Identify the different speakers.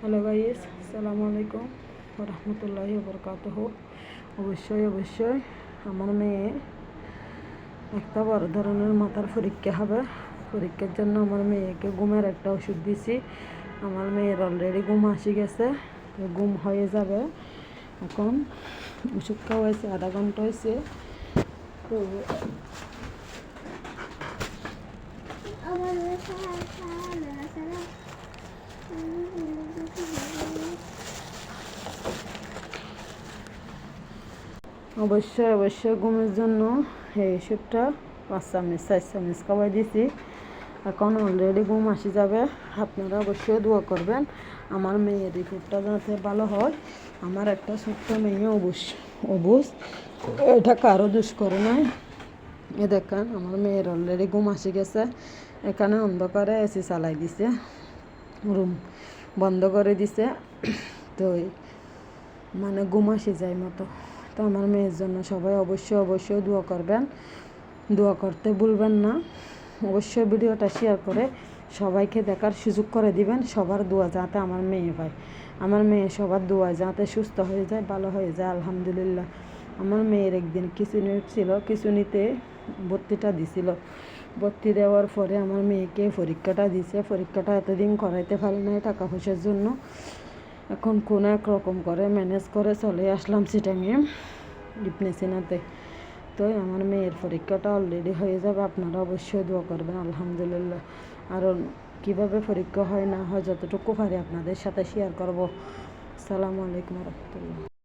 Speaker 1: Hello guys, আসসালামু আলাইকুম রহমতুল্লাহি বরকাতুহু। অবশ্যই আমার মেয়ে একটা বড় ধরনের মাথার পরীক্ষা হবে। পরীক্ষার জন্য আমার মেয়েকে ঘুমের একটা ওষুধ দিছি। আমার মেয়ের অলরেডি ঘুম আসি গেছে, ঘুম হয়ে যাবে। এখন ওষুধ খাওয়াইছে, আধা ঘন্টা হয়েছে। তো অবশ্যই ঘুমের জন্য এই ওষুধটা 5 চামচ খাওয়াই দিছি। এখন অলরেডি ঘুম আসি যাবে। আপনারা অবশ্যই দোয়া করবেন আমার মেয়ের রিপোর্টটা যাতে ভালো হয়। আমার একটা ছোট্ট মেয়ে অবুঝ, এটা কারো দোষ করে নাই। এ দেখেন আমার মেয়ের অলরেডি ঘুম আসি গেছে। এখানে অন্ধকারে এসি চালাই দিছে, রুম বন্ধ করে দিছে। তো মানে ঘুম আসি যায় মতো। তো আমার মেয়ের জন্য সবাই অবশ্যই দোয়া করবেন, দোয়া করতে ভুলবেন না। অবশ্যই ভিডিওটা শেয়ার করে সবাইকে দেখার সুযোগ করে দিবেন। সবার দোয়া যাতে আমার মেয়ে পায়, আমার মেয়ে সবার দোয়া যাতে সুস্থ হয়ে যায়, ভালো হয়ে যায়। আলহামদুলিল্লাহ। আমার মেয়ের একদিন খিঁচুনি ছিল, খিঁচুনিতে ভর্তিটা দিছিল। ভর্তি দেওয়ার পরে আমার মেয়েকে পরীক্ষাটা দিছে। পরীক্ষাটা এতদিন করাইতে পারি নাই টাকা পয়সার জন্য। এখন কোনো এক রকম করে ম্যানেজ করে চলে আসলাম চিটাঙে, ইবনে সিনাতে। তো আমার মেয়ের পরীক্ষাটা অলরেডি হয়ে যাবে। আপনারা অবশ্যই দোয়া করবেন। আলহামদুলিল্লাহ। আর কীভাবে পরীক্ষা হয় না হয় যতটুকু পারি আপনাদের সাথে শেয়ার করব। আসসালামু আলাইকুম রহমতুল্লাহ।